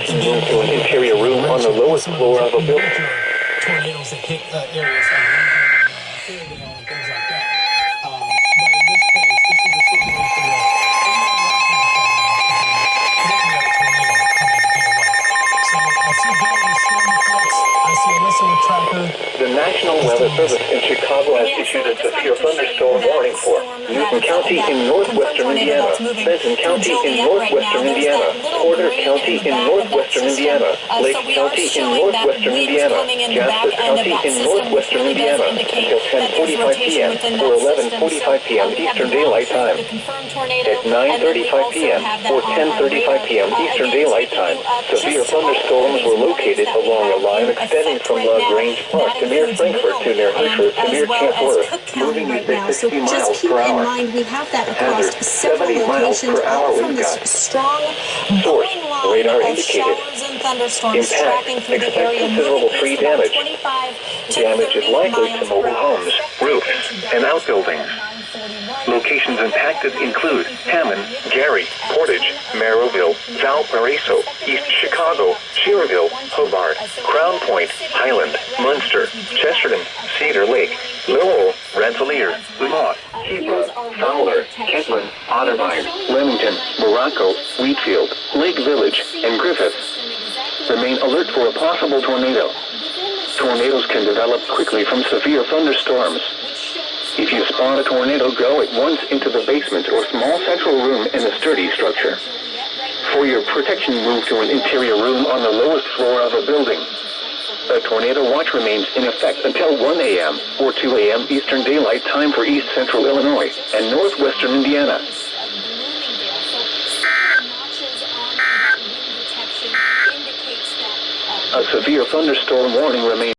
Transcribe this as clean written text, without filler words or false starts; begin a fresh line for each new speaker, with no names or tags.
protection room to an interior room on the lowest floor of a building.
Tornadoes that hit areas like and things like that. But in this case, this is a situation where looking at a tornado coming their way. So I see Bill with storm reports. I see Alyssa with tracker.
The National Weather Service in Chicago has issued a severe thunderstorm warning for Newton County in northwestern Indiana, Benton County in northwestern Indiana, Porter County in northwestern Indiana, Lake County in northwestern Indiana, Jasper County in northwestern Indiana until 10:45 p.m. or 11:45 p.m. Eastern Daylight Time. At 9:35 p.m. or 10:35 p.m. Eastern Daylight Time, severe thunderstorms were located along a line extending from LaGrange Park to near Frankfort to near Hereford to near Chatsworth, moving at 60 miles per hour.
In mind, we have that across several locations, all from this strong blowing line of showers and thunderstorms tracking through the area.
Considerable tree damage. Damage is likely to mobile homes, roofs, and outbuildings. Locations impacted include Hammond, Gary, Portage, Merrillville, Valparaiso, East Chicago, Cherville, Hobart, Crown Point, Highland, Munster, Chesterton, Cedar Lake, Lowell, Rensselaer, Lamont, Hebron, Fowler, Kentland, Otterbein, Leamington, Morocco, Wheatfield, Lake Village, and Griffith. Remain alert for a possible tornado. Tornadoes can develop quickly from severe thunderstorms. If you spot a tornado, go at once into the basement or small central room in a sturdy structure. For your protection, move to an interior room on the lowest floor of a building. A tornado watch remains in effect until 1 a.m. or 2 a.m. Eastern Daylight Time for East Central Illinois and northwestern Indiana. A severe thunderstorm warning remains.